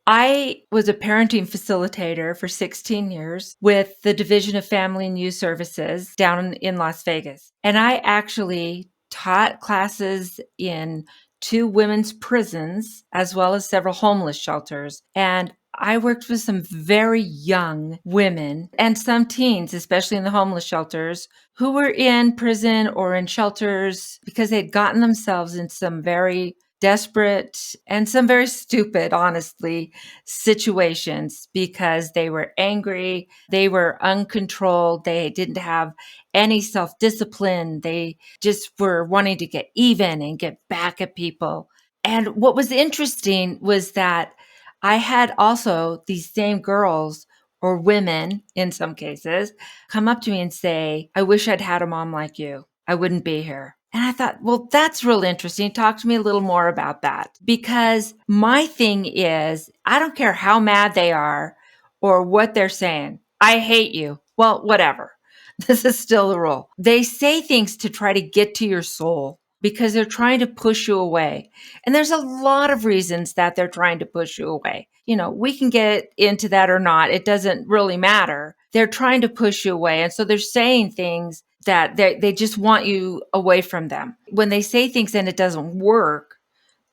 I was a parenting facilitator for 16 years with the Division of Family and Youth Services down in Las Vegas. And I actually taught classes in 2 women's prisons, as well as several homeless shelters. And I worked with some very young women and some teens, especially in the homeless shelters, who were in prison or in shelters because they'd gotten themselves in some very desperate and some very stupid, honestly, situations because they were angry, they were uncontrolled, they didn't have any self-discipline, they just were wanting to get even and get back at people. And what was interesting was that I had also these same girls or women in some cases come up to me and say, I wish I'd had a mom like you. I wouldn't be here. And I thought, well, that's real interesting. Talk to me a little more about that. Because my thing is, I don't care how mad they are or what they're saying. I hate you. Well, whatever. This is still the rule. They say things to try to get to your soul because they're trying to push you away. And there's a lot of reasons that they're trying to push you away. You know, we can get into that or not. It doesn't really matter. They're trying to push you away. And so they're saying things that they just want you away from them. When they say things and it doesn't work,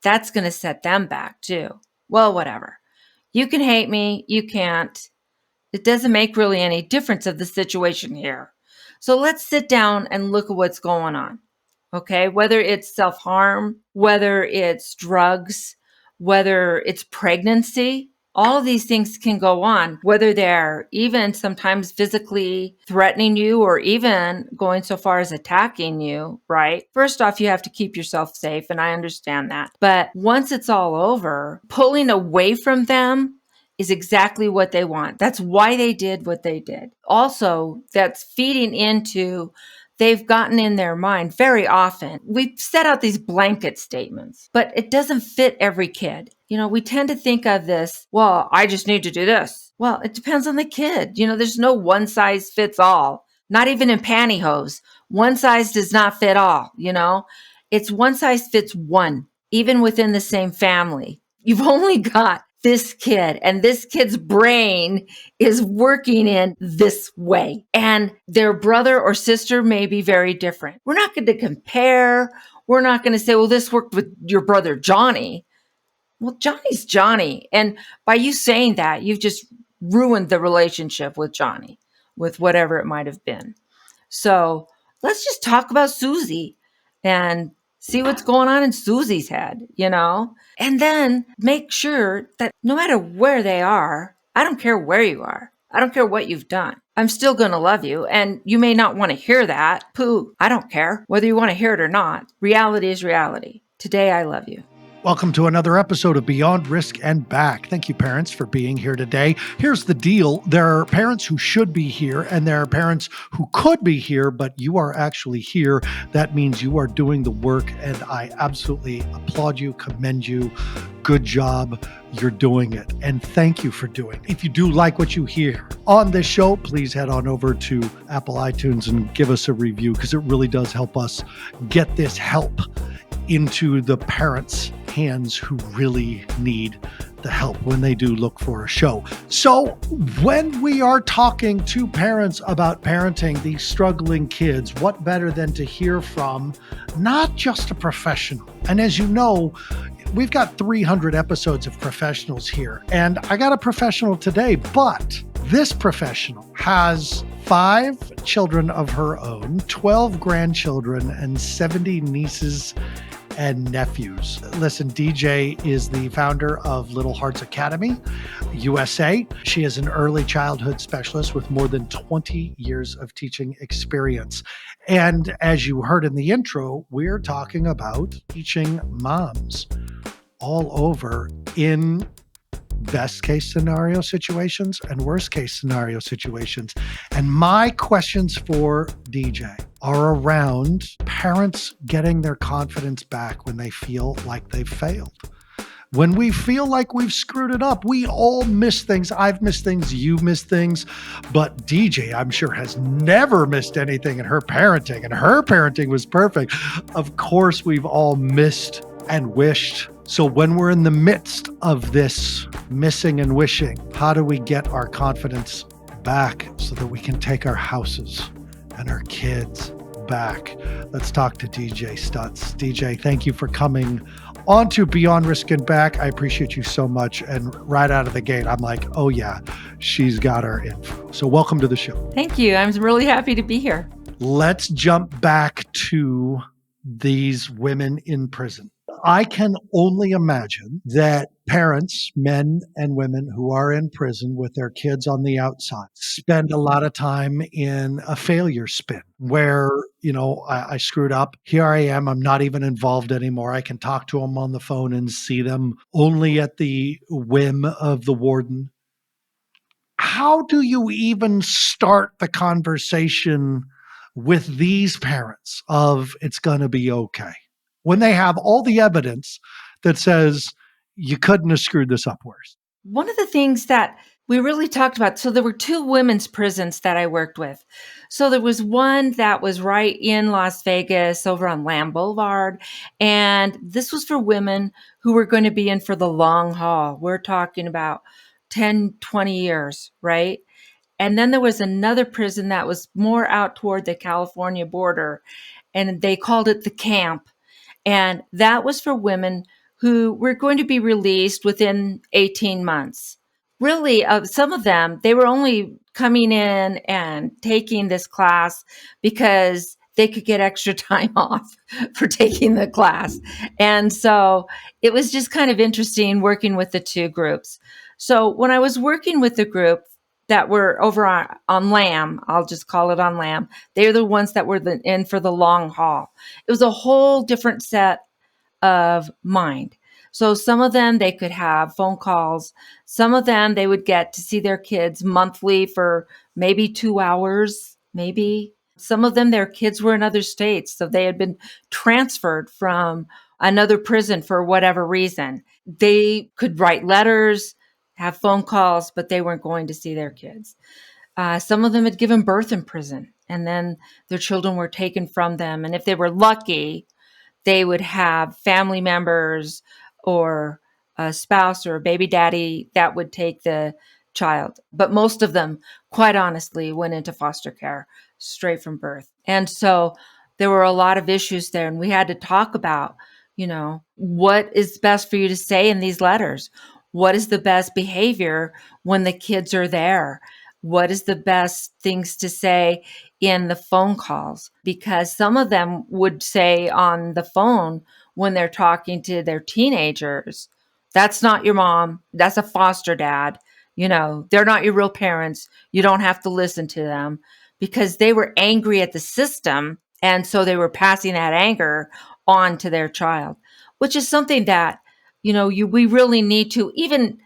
that's going to set them back too. Well, whatever. You can hate me. You can't. It doesn't make really any difference of the situation here. So let's sit down and look at what's going on. Okay, whether it's self-harm, whether it's drugs, whether it's pregnancy, all of these things can go on, whether they're even sometimes physically threatening you or even going so far as attacking you, right? First off, you have to keep yourself safe, and I understand that. But once it's all over, pulling away from them is exactly what they want. That's why they did what they did. Also, that's feeding into they've gotten in their mind very often. We set out these blanket statements, but it doesn't fit every kid. You know, we tend to think of this, well, I just need to do this. Well, it depends on the kid. You know, there's no one size fits all, not even in pantyhose. One size does not fit all, you know, it's one size fits one, even within the same family. You've only got this kid, and this kid's brain is working in this way. And their brother or sister may be very different. We're not going to compare. We're not going to say, well, this worked with your brother, Johnny. Well, Johnny's Johnny. And by you saying that, you've just ruined the relationship with Johnny, with whatever it might have been. So let's just talk about Susie and see what's going on in Susie's head, you know? And then make sure that no matter where they are, I don't care where you are. I don't care what you've done. I'm still going to love you. And you may not want to hear that. Pooh, I don't care whether you want to hear it or not. Reality is reality. Today, I love you. Welcome to another episode of Beyond Risk and Back. Thank you, parents, for being here today. Here's the deal. There are parents who should be here, and there are parents who could be here, but you are actually here. That means you are doing the work, and I absolutely applaud you, commend you. Good job. You're doing it. And thank you for doing it. If you do like what you hear on this show, please head on over to Apple iTunes and give us a review, because it really does help us get this help into the parents' hands who really need the help when they do look for a show. So when we are talking to parents about parenting these struggling kids, what better than to hear from not just a professional? And as you know, we've got 300 episodes of professionals here, and I got a professional today, but this professional has 5 children of her own, 12 grandchildren, and 70 nieces and nephews. Listen, DJ is the founder of Little Hearts Academy, USA. She is an early childhood specialist with more than 20 years of teaching experience. And as you heard in the intro, we're talking about teaching moms all over in best case scenario situations and worst case scenario situations. And my questions for DJ are around parents getting their confidence back when they feel like they've failed. When we feel like we've screwed it up, we all miss things. I've missed things, you've missed things, but DJ, I'm sure, has never missed anything in her parenting, and her parenting was perfect. Of course, we've all missed and wished So, when we're in the midst of this missing and wishing, how do we get our confidence back so that we can take our houses and our kids back? Let's talk to DJ Stutz. DJ, thank you for coming on to Beyond Risk and Back. I appreciate you so much. And right out of the gate, I'm like, oh, yeah, she's got our info. So, welcome to the show. Thank you. I'm really happy to be here. Let's jump back to these women in prison. I can only imagine that parents, men and women who are in prison with their kids on the outside, spend a lot of time in a failure spin where, I screwed up. Here I am. I'm not even involved anymore. I can talk to them on the phone and see them only at the whim of the warden. How do you even start the conversation with these parents of it's going to be okay when they have all the evidence that says you couldn't have screwed this up worse? One of the things that we really talked about, so there were two women's prisons that I worked with. So there was one that was right in Las Vegas over on Lamb Boulevard. And this was for women who were going to be in for the long haul. We're talking about 10, 20 years, right? And then there was another prison that was more out toward the California border, and they called it the camp. And that was for women who were going to be released within 18 months. Really, some of them, they were only coming in and taking this class because they could get extra time off for taking the class. And so it was just kind of interesting working with the two groups. So when I was working with the group that were over on Lamb, I'll just call it on Lamb, they're the ones that were in for the long haul. It was a whole different set of mind. So some of them, they could have phone calls. Some of them, they would get to see their kids monthly for maybe 2 hours, maybe. Some of them, their kids were in other states. So they had been transferred from another prison for whatever reason. They could write letters, have phone calls, but they weren't going to see their kids. Some of them had given birth in prison, and then their children were taken from them. And if they were lucky, they would have family members or a spouse or a baby daddy that would take the child. But most of them, quite honestly, went into foster care straight from birth. And so there were a lot of issues there. And we had to talk about, what is best for you to say in these letters? What is the best behavior when the kids are there? What is the best things to say in the phone calls? Because some of them would say on the phone when they're talking to their teenagers, that's not your mom. That's a foster dad. They're not your real parents. You don't have to listen to them, because they were angry at the system. And so they were passing that anger on to their child, which is something that, we really need to, even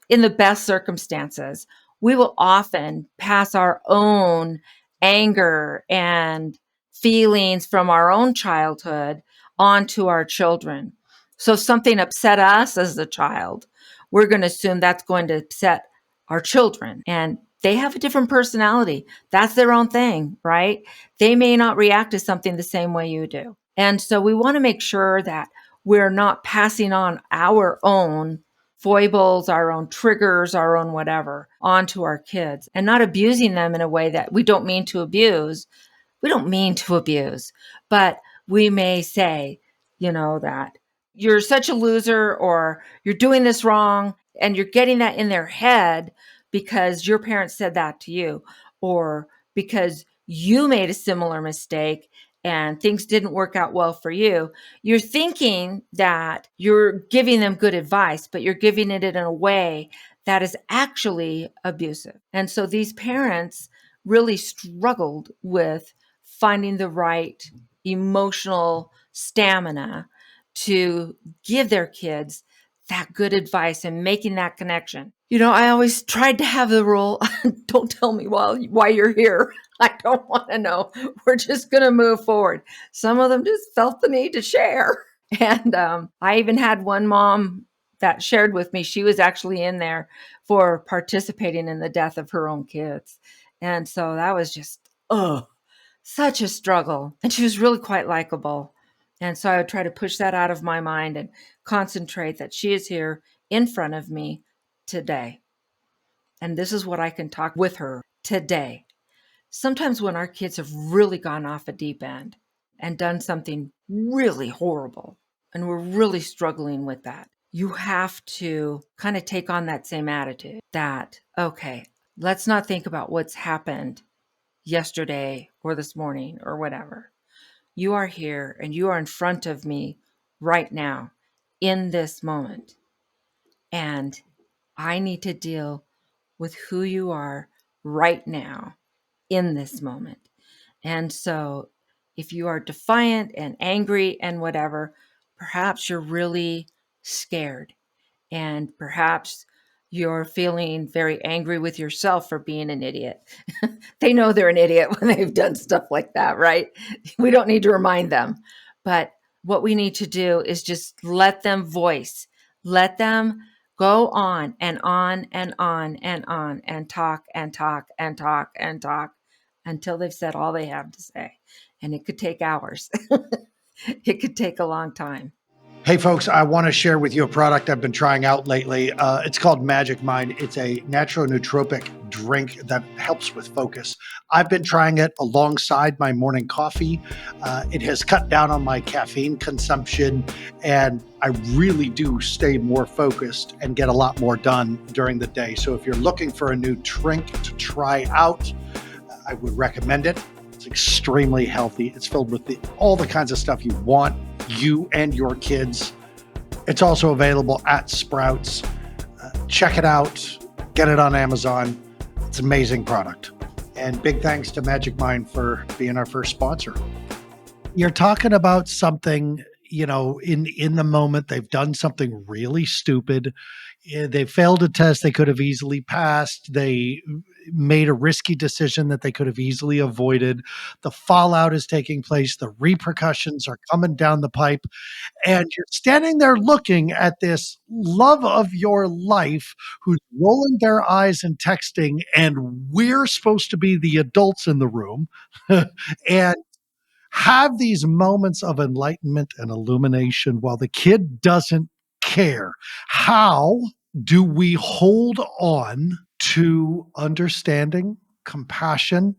in the best circumstances, we will often pass our own anger and feelings from our own childhood onto our children. So if something upset us as a child, we're going to assume that's going to upset our children. And they have a different personality. That's their own thing, right? They may not react to something the same way you do. And so we want to make sure that we're not passing on our own foibles, our own triggers, our own whatever onto our kids, and not abusing them in a way that we don't mean to abuse. We don't mean to abuse, but we may say, that you're such a loser, or you're doing this wrong, and you're getting that in their head because your parents said that to you, or because you made a similar mistake and things didn't work out well for you. You're thinking that you're giving them good advice, but you're giving it in a way that is actually abusive. And so these parents really struggled with finding the right emotional stamina to give their kids that good advice and making that connection. I always tried to have the rule, don't tell me why you're here. I don't want to know. We're just going to move forward. Some of them just felt the need to share. And I even had one mom that shared with me, she was actually in there for participating in the death of her own kids. And so that was just, such a struggle. And she was really quite likable. And so I would try to push that out of my mind and concentrate that she is here in front of me today. And this is what I can talk with her today. Sometimes when our kids have really gone off a deep end and done something really horrible, and we're really struggling with that, you have to kind of take on that same attitude that, okay, let's not think about what's happened yesterday or this morning or whatever. You are here and you are in front of me right now in this moment. And I need to deal with who you are right now in this moment. And so if you are defiant and angry and whatever, perhaps you're really scared. And perhaps you're feeling very angry with yourself for being an idiot. They know they're an idiot when they've done stuff like that, right? We don't need to remind them. But what we need to do is just let them voice, let them go on and on and on and on and talk and talk and talk and talk until they've said all they have to say. And it could take hours. It could take a long time. Hey, folks, I want to share with you a product I've been trying out lately. It's called Magic Mind. It's a natural nootropic drink that helps with focus. I've been trying it alongside my morning coffee. It has cut down on my caffeine consumption, and I really do stay more focused and get a lot more done during the day. So if you're looking for a new drink to try out, I would recommend it. It's extremely healthy. It's filled with all the kinds of stuff you want, you and your kids. It's also available at Sprouts. Check it out. Get it on Amazon. It's an amazing product. And big thanks to Magic Mind for being our first sponsor. You're talking about something, in the moment, they've done something really stupid. They failed a test they could have easily passed. They made a risky decision that they could have easily avoided. The fallout is taking place. The repercussions are coming down the pipe. And you're standing there looking at this love of your life who's rolling their eyes and texting, and we're supposed to be the adults in the room and have these moments of enlightenment and illumination while the kid doesn't care. How do we hold on to understanding, compassion,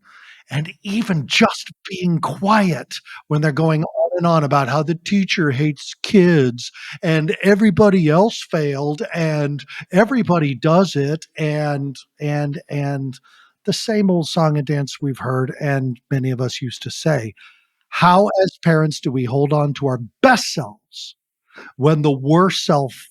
and even just being quiet when they're going on and on about how the teacher hates kids and everybody else failed and everybody does it and the same old song and dance we've heard and many of us used to say. How, as parents, do we hold on to our best selves when the worst self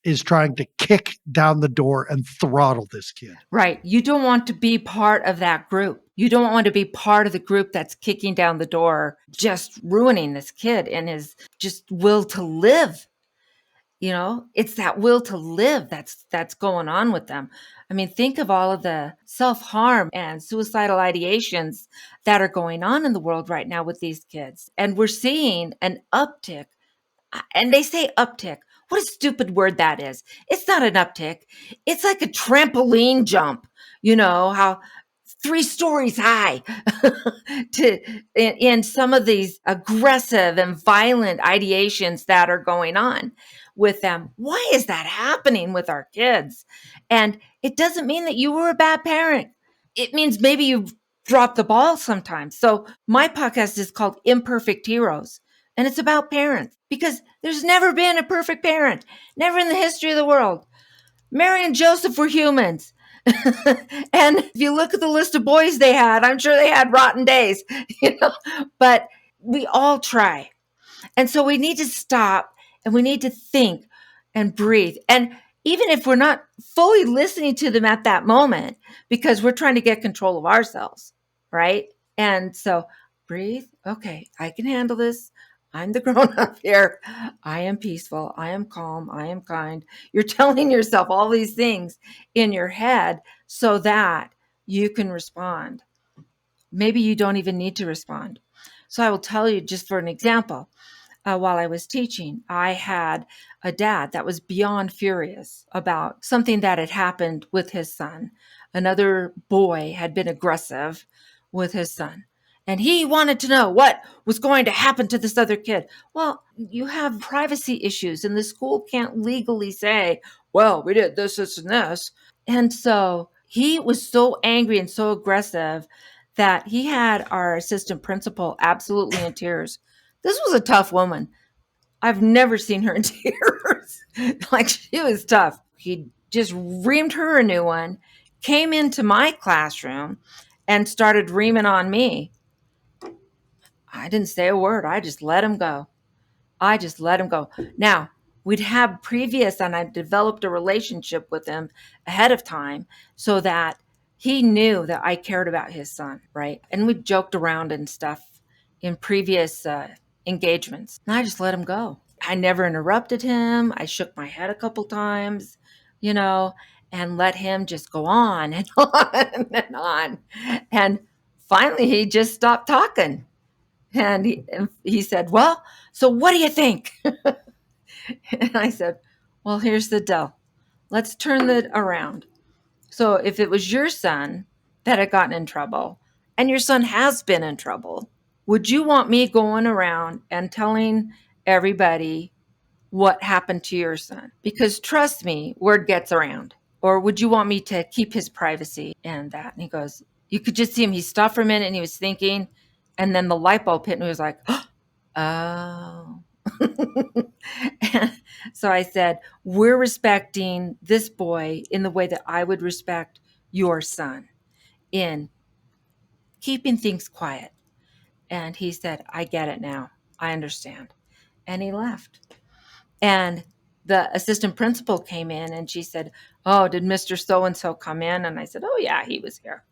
is trying to kick down the door and throttle this kid? Right. You don't want to be part of that group. You don't want to be part of the group that's kicking down the door, just ruining this kid and his just will to live. It's that will to live that's going on with them. I mean, think of all of the self-harm and suicidal ideations that are going on in the world right now with these kids. And we're seeing an uptick. And they say uptick. What a stupid word that is. It's not an uptick. It's like a trampoline jump, how 3 stories high in some of these aggressive and violent ideations that are going on with them. Why is that happening with our kids? And it doesn't mean that you were a bad parent. It means maybe you've dropped the ball sometimes. So my podcast is called Imperfect Heroes. And it's about parents because there's never been a perfect parent, never in the history of the world. Mary and Joseph were humans. And if you look at the list of boys they had, I'm sure they had rotten days, but we all try. And so we need to stop and we need to think and breathe. And even if we're not fully listening to them at that moment, because we're trying to get control of ourselves, right? And so breathe. Okay, I can handle this. I'm the grown up here. I am peaceful. I am calm. I am kind. You're telling yourself all these things in your head so that you can respond. Maybe you don't even need to respond. So I will tell you just for an example. While I was teaching, I had a dad that was beyond furious about something that had happened with his son. Another boy had been aggressive with his son. and he wanted to know what was going to happen to this other kid. Well, you have privacy issues, and the school can't legally say, well, we did this, this, and this. And so he was so angry and so aggressive that he had our assistant principal absolutely in tears. This was a tough woman. I've never seen her in tears. Like, she was tough. He just reamed her a new one, came into my classroom, and started reaming on me. I didn't say a word. I just let him go. I just let him go. Now, we'd have previous, and I developed a relationship with him ahead of time so that he knew that I cared about his son, right? And we joked around and stuff in previous engagements. And I just let him go. I never interrupted him. I shook my head a couple times, you know, and let him just go on and on and on. And finally, he just stopped talking. And he said, well, so what do you think? And I said, well, here's the deal. Let's turn it around. So if it was your son that had gotten in trouble, and your son has been in trouble, would you want me going around and telling everybody what happened to your son? Because trust me, word gets around. Or would you want me to keep his privacy and that? And he goes, you could just see him. He stopped for a minute and he was thinking, and then the light bulb hit and he was like, oh. And so I said, we're respecting this boy in the way that I would respect your son in keeping things quiet. And he said, I get it now. I understand. And he left. And the assistant principal came in and she said, oh, did Mr. So-and-so come in? And I said, oh, yeah, he was here.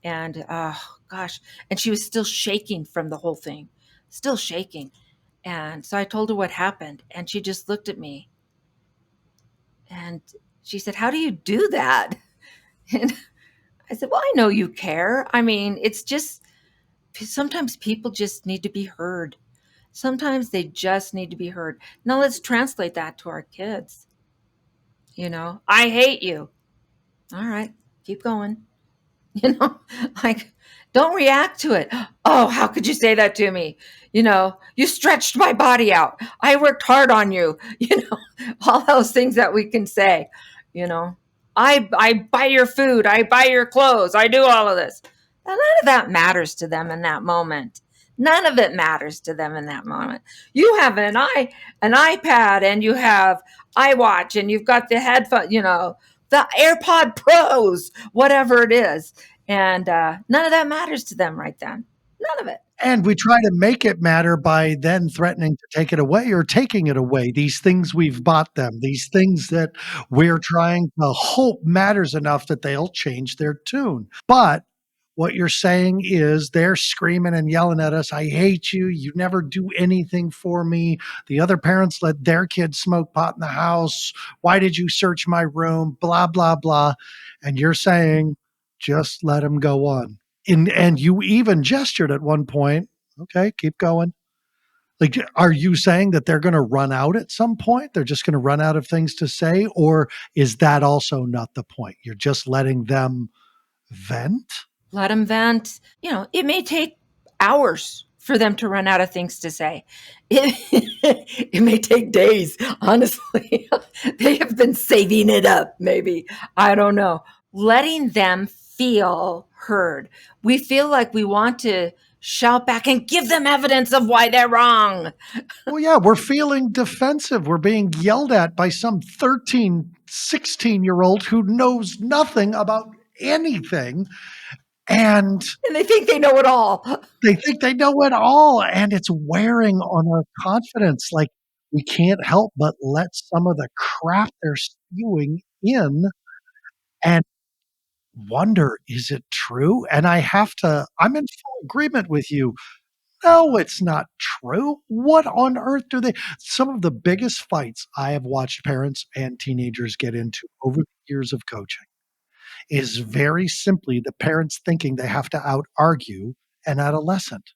And oh, gosh. And she was still shaking from the whole thing, still shaking. And so I told her what happened. And she just looked at me. And she said, how do you do that? And I said, well, I know you care. I mean, it's just sometimes people just need to be heard. Sometimes they just need to be heard. Now let's translate that to our kids. I hate you. All right, keep going. You know, like, don't react to it. Oh, how could you say that to me? You stretched my body out. I worked hard on you. All those things that we can say, you know, I buy your food. I buy your clothes. I do all of this. And none of that matters to them in that moment. None of it matters to them in that moment. You have an iPad and you have iWatch and you've got the headphone, the AirPod Pros, whatever it is. And none of that matters to them right then. None of it. And we try to make it matter by then threatening to take it away or taking it away. These things we've bought them, these things that we're trying to hope matters enough that they'll change their tune. But what you're saying is they're screaming and yelling at us, I hate you. You never do anything for me. The other parents let their kids smoke pot in the house. Why did you search my room? Blah, blah, blah. And you're saying, just let them go on. And you even gestured at one point, okay, keep going. Like, are you saying that they're going to run out at some point? They're just going to run out of things to say? Or is that also not the point? You're just letting them vent? Let them vent. It may take hours for them to run out of things to say. It may take days, honestly. They have been saving it up, maybe. I don't know. Letting them feel heard. We feel like we want to shout back and give them evidence of why they're wrong. Well, yeah, we're feeling defensive. We're being yelled at by some 13, 16-year-old who knows nothing about anything. And they think they know it all. They think they know it all. And it's wearing on our confidence. Like, we can't help but let some of the crap they're spewing in and wonder, is it true? And I'm in full agreement with you. No, it's not true. What on earth do they? Some of the biggest fights I have watched parents and teenagers get into over the years of coaching is very simply the parents thinking they have to out argue an adolescent,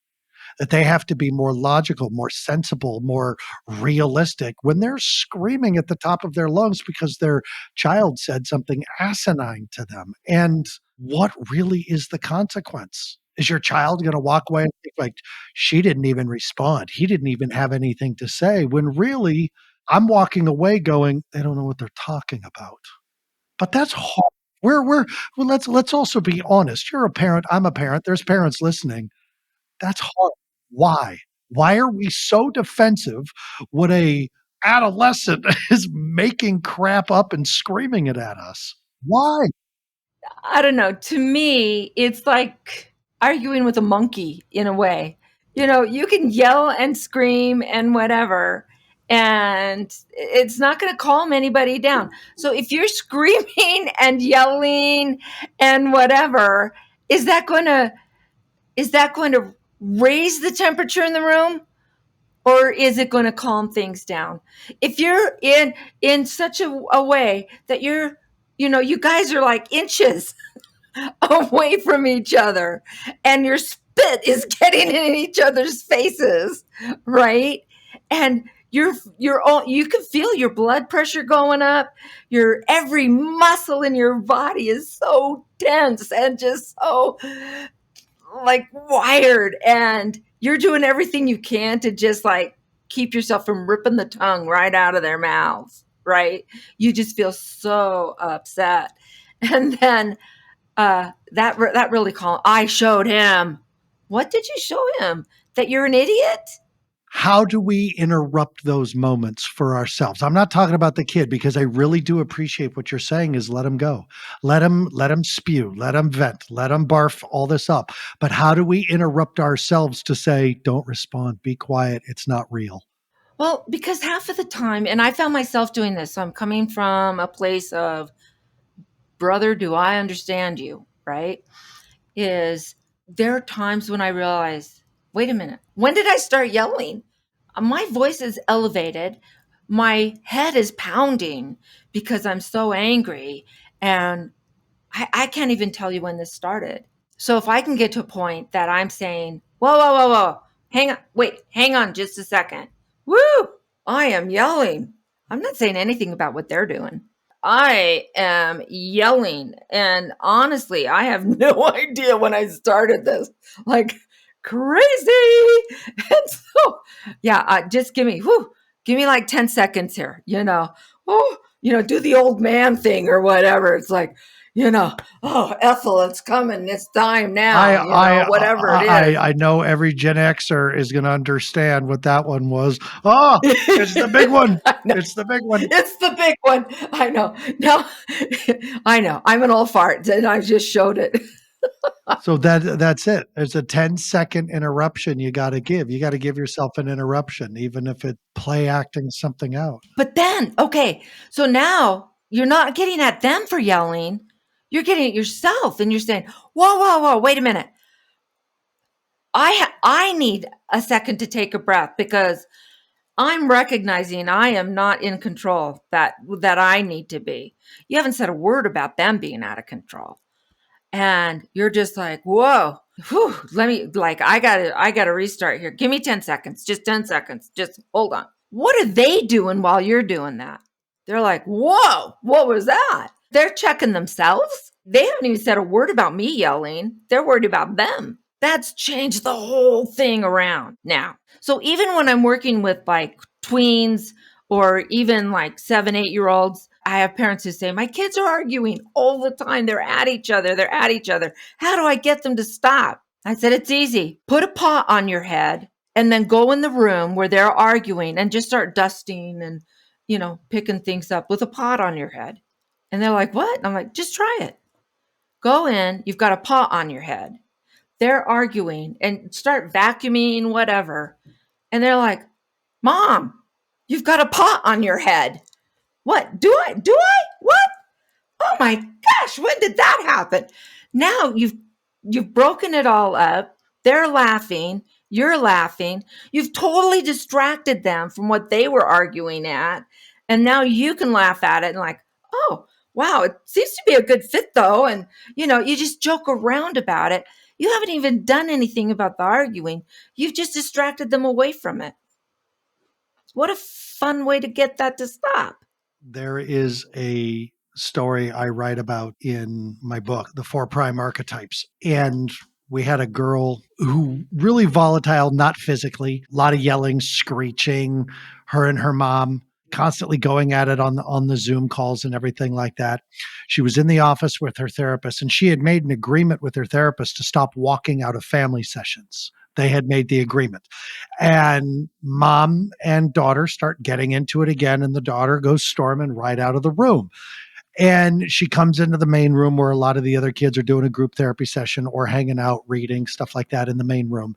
that they have to be more logical, more sensible, more realistic when they're screaming at the top of their lungs because their child said something asinine to them. And what really is the consequence? Is your child going to walk away and think like, she didn't even respond? He didn't even have anything to say, when really I'm walking away going, they don't know what they're talking about. But that's hard. Well, let's also be honest. You're a parent. I'm a parent. There's parents listening. That's hard. Why? Why are we so defensive when a adolescent is making crap up and screaming it at us? Why? I don't know. To me, it's like arguing with a monkey in a way. You can yell and scream and whatever, and it's not going to calm anybody down. So if you're screaming and yelling and whatever, is that going to is that going to raise the temperature in the room, or is it going to calm things down? If you're in such a way that you guys are like inches away from each other and your spit is getting in each other's faces, right? And you can feel your blood pressure going up. Your every muscle in your body is so tense and just so like wired, and you're doing everything you can to just like keep yourself from ripping the tongue right out of their mouths, right? You just feel so upset. And then that really called. I showed him. What did you show him? That you're an idiot? How do we interrupt those moments for ourselves? I'm not talking about the kid, because I really do appreciate what you're saying is let him go. Let him spew, let him vent, let him barf all this up. But how do we interrupt ourselves to say, don't respond, be quiet, it's not real? Well, because half of the time, and I found myself doing this. So I'm coming from a place of, brother, do I understand you? Right? Is there are times when I realize, wait a minute, when did I start yelling? My voice is elevated. My head is pounding because I'm so angry. And I can't even tell you when this started. So if I can get to a point that I'm saying, whoa, whoa, whoa, whoa, hang on, wait, hang on just a second. Woo, I am yelling. I'm not saying anything about what they're doing. I am yelling. And honestly, I have no idea when I started this. Like crazy. And so, yeah, just give me like 10 seconds here. Do the old man thing or whatever. It's like, oh, Ethel, it's coming. It's time I now, I whatever it is. I know every Gen Xer is going to understand what that one was. Oh, it's the big one. I know. It's the big one. It's the big one. I know. Now, I know. I'm an old fart, and I just showed it. So that's it. There's a 10-second interruption you got to give. You got to give yourself an interruption, even if it play acting something out. But then, okay, so now you're not getting at them for yelling. You're getting at yourself, and you're saying, "Whoa, whoa, whoa! Wait a minute. I need a second to take a breath because I'm recognizing I am not in control that I need to be." You haven't said a word about them being out of control. And you're just like, whoa, whew, I gotta restart here. Give me 10 seconds, just 10 seconds. Just hold on. What are they doing while you're doing that? They're like, whoa, what was that? They're checking themselves. They haven't even said a word about me yelling. They're worried about them. That's changed the whole thing around now. So even when I'm working with like tweens or even like 7, 8 year olds, I have parents who say, my kids are arguing all the time. They're at each other. They're at each other. How do I get them to stop? I said, it's easy. Put a pot on your head and then go in the room where they're arguing and just start dusting and, picking things up with a pot on your head. And they're like, what? I'm like, just try it. Go in. You've got a pot on your head. They're arguing and start vacuuming, whatever. And they're like, Mom, you've got a pot on your head. What? Do I? What? Oh my gosh, when did that happen? Now you've broken it all up. They're laughing, you're laughing. You've totally distracted them from what they were arguing at. And now you can laugh at it and like, "Oh, wow, it seems to be a good fit though." And you just joke around about it. You haven't even done anything about the arguing. You've just distracted them away from it. What a fun way to get that to stop. There is a story I write about in my book, The Four Prime Archetypes. And We had a girl who really volatile, not physically, a lot of yelling, screeching, her and her mom constantly going at it on the Zoom calls and everything like that. She was in the office with her therapist and she had made an agreement with her therapist to stop walking out of family sessions. They had made the agreement. And mom and daughter start getting into it again and the daughter goes storming right out of the room. And she comes into the main room where a lot of the other kids are doing a group therapy session or hanging out, reading, stuff like that in the main room.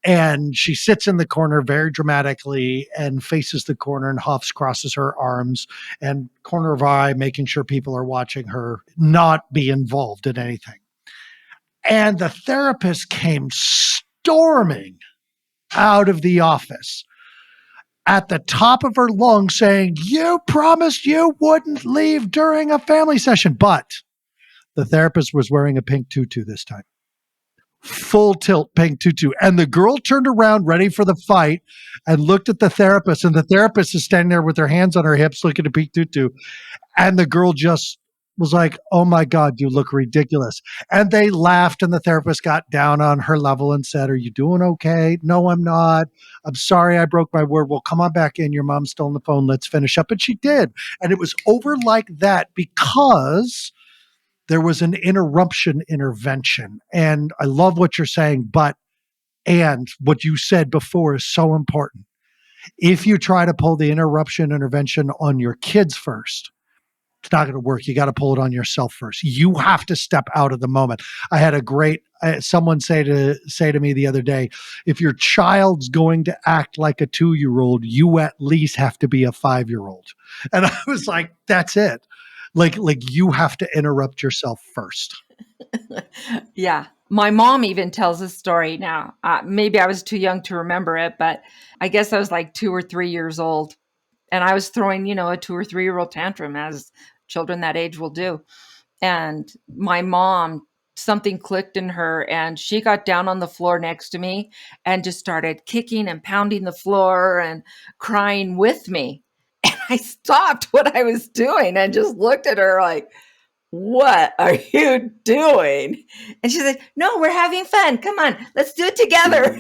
And she sits in the corner very dramatically and faces the corner and huffs, crosses her arms and corner of her eye, making sure people are watching her not be involved in anything. And the therapist came storming out of the office at the top of her lungs saying, "You promised you wouldn't leave during a family session." But the therapist was wearing a pink tutu this time, full tilt pink tutu. And the girl turned around ready for the fight and looked at the therapist. And the therapist is standing there with her hands on her hips looking at pink tutu. And the girl just was like, "Oh my God, you look ridiculous." And they laughed, and the therapist got down on her level and said, "Are you doing okay?" "No, I'm not. I'm sorry I broke my word." "Well, come on back in. Your mom's still on the phone. Let's finish up." And she did. And it was over like that because there was an interruption intervention. And I love what you're saying, but and what you said before is so important. If you try to pull the interruption intervention on your kids first, it's not going to work. You got to pull it on yourself first. You have to step out of the moment. I had a great someone say to me the other day, if your child's going to act like a 2-year-old, you at least have to be a 5-year-old. And I was like, that's it. Like you have to interrupt yourself first. Yeah. My mom even tells a story now. Maybe I was too young to remember it, but I guess I was like 2 or 3 years old. And I was throwing, a 2 or 3 year old tantrum as children that age will do. And my mom, something clicked in her and she got down on the floor next to me and just started kicking and pounding the floor and crying with me. And I stopped what I was doing and just looked at her like, "What are you doing?" And she's like, "No, we're having fun. Come on, let's do it together."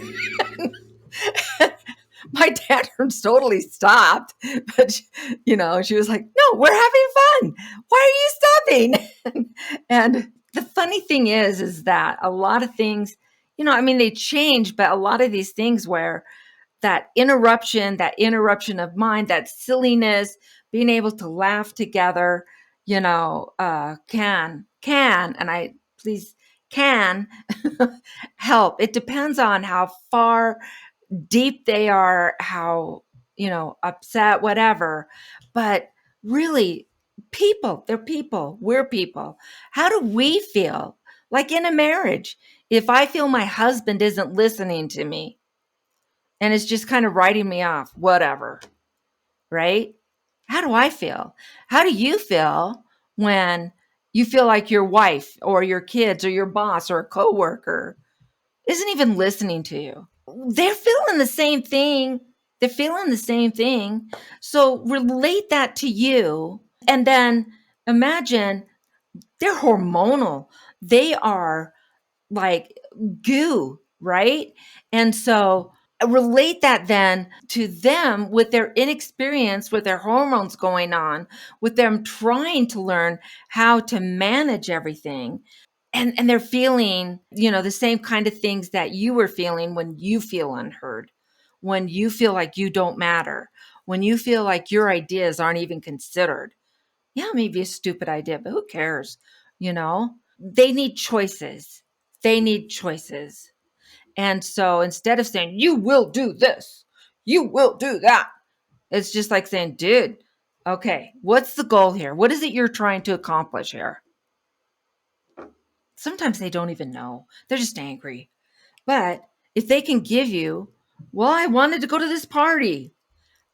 My tantrums totally stopped, but she was like, "No, we're having fun. Why are you stopping?" And the funny thing is that a lot of things, they change, but a lot of these things where that interruption of mind, that silliness, being able to laugh together, and I please can help. It depends on how far deep they are, how, upset, whatever. But really, they're people, we're people. How do we feel? Like in a marriage, if I feel my husband isn't listening to me and is just kind of writing me off, whatever, right? How do I feel? How do you feel when you feel like your wife or your kids or your boss or a coworker isn't even listening to you? They're feeling the same thing. They're feeling the same thing. So relate that to you. And then imagine they're hormonal. They are like goo, right? And so relate that then to them with their inexperience, with their hormones going on, with them trying to learn how to manage everything. And they're feeling, the same kind of things that you were feeling when you feel unheard, when you feel like you don't matter, when you feel like your ideas aren't even considered. Yeah, maybe a stupid idea, but who cares? They need choices. They need choices. And so instead of saying, "You will do this, you will do that," it's just like saying, "Dude, okay, what's the goal here? What is it you're trying to accomplish here?" Sometimes they don't even know. They're just angry. But if they can give you, "Well, I wanted to go to this party."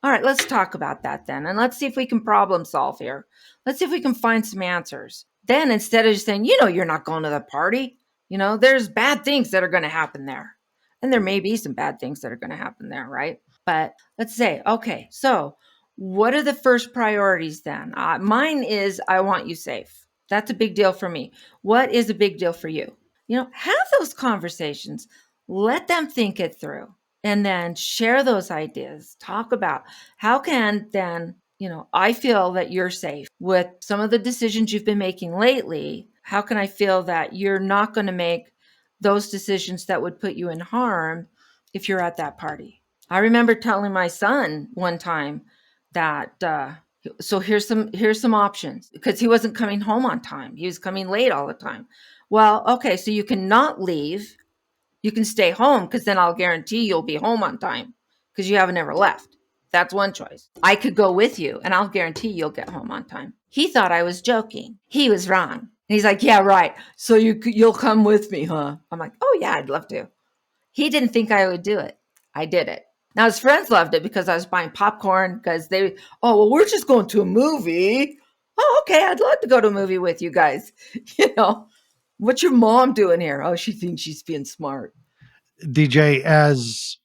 All right, let's talk about that then. And let's see if we can problem solve here. Let's see if we can find some answers. Then instead of just saying, "You're not going to the party, there's bad things that are going to happen there." And there may be some bad things that are going to happen there, right? But let's say, okay, so what are the first priorities then? Mine is I want you safe. That's a big deal for me. What is a big deal for you? Have those conversations, let them think it through, and then share those ideas. Talk about how can then, I feel that you're safe with some of the decisions you've been making lately. How can I feel that you're not going to make those decisions that would put you in harm if you're at that party? I remember telling my son one time that, so here's some options, because he wasn't coming home on time. He was coming late all the time. Well, okay, so you can not leave. You can stay home, because then I'll guarantee you'll be home on time because you haven't ever left. That's one choice. I could go with you and I'll guarantee you'll get home on time. He thought I was joking. He was wrong. And he's like, yeah, right. So you'll come with me, huh? I'm like, oh yeah, I'd love to. He didn't think I would do it. I did it. Now his friends loved it because I was buying popcorn, because we're just going to a movie. Oh, okay. I'd love to go to a movie with you guys. What's your mom doing here? Oh, she thinks she's being smart. DJ, as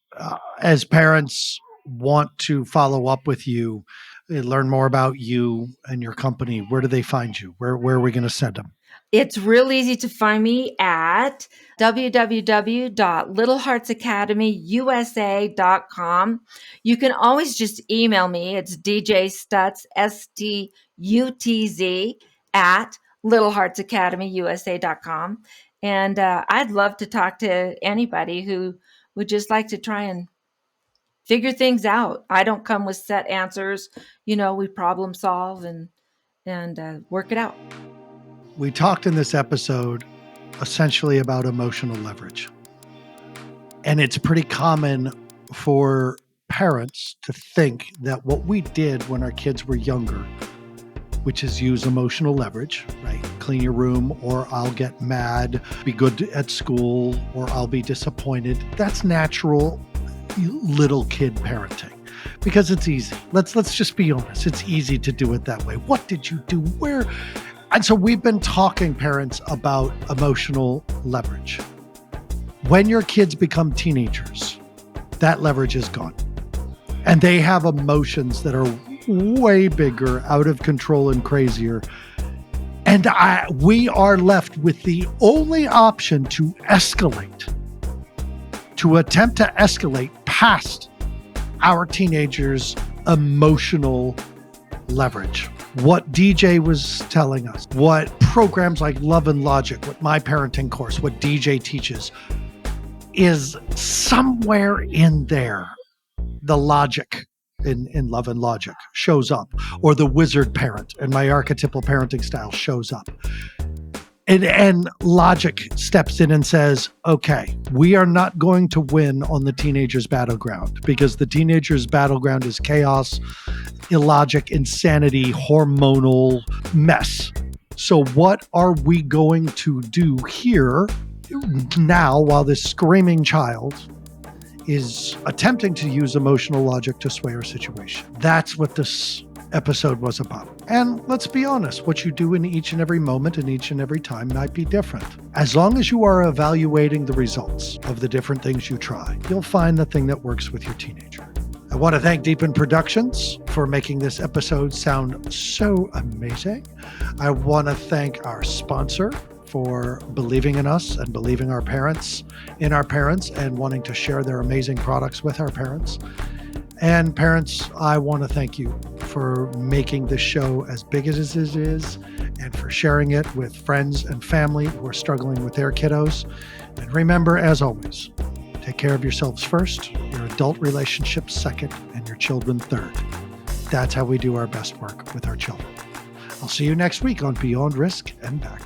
parents want to follow up with you, learn more about you and your company, where do they find you? Where are we going to send them? It's real easy to find me at www.littleheartsacademyusa.com. You can always just email me. It's DJ Stutz, STUTZ, at littleheartsacademyusa.com. And I'd love to talk to anybody who would just like to try and figure things out. I don't come with set answers. We problem solve and work it out. We talked in this episode essentially about emotional leverage. And it's pretty common for parents to think that what we did when our kids were younger, which is use emotional leverage, right? Clean your room, or I'll get mad, be good at school, or I'll be disappointed. That's natural little kid parenting, because it's easy. Let's just be honest. It's easy to do it that way. What did you do? Where? And so we've been talking, parents, about emotional leverage. When your kids become teenagers, that leverage is gone. And they have emotions that are way bigger, out of control, and crazier. And we are left with the only option to attempt to escalate past our teenagers' emotional leverage. What DJ was telling us, what programs like Love and Logic, what my parenting course, what DJ teaches, is somewhere in there. The logic in Love and Logic shows up, or the wizard parent in my archetypal parenting style shows up. And logic steps in and says, okay, we are not going to win on the teenager's battleground, because the teenager's battleground is chaos, illogic, insanity, hormonal mess. So what are we going to do here now, while this screaming child is attempting to use emotional logic to sway our situation? That's what this episode was about. And let's be honest, what you do in each and every moment and each and every time might be different. As long as you are evaluating the results of the different things you try, you'll find the thing that works with your teenager. I want to thank Deepen Productions for making this episode sound so amazing. I want to thank our sponsor for believing in us and believing in our parents, and wanting to share their amazing products with our parents. And parents, I want to thank you for making this show as big as it is, and for sharing it with friends and family who are struggling with their kiddos. And remember, as always, take care of yourselves first, your adult relationships second, and your children third. That's how we do our best work with our children. I'll see you next week on Beyond Risk and Back.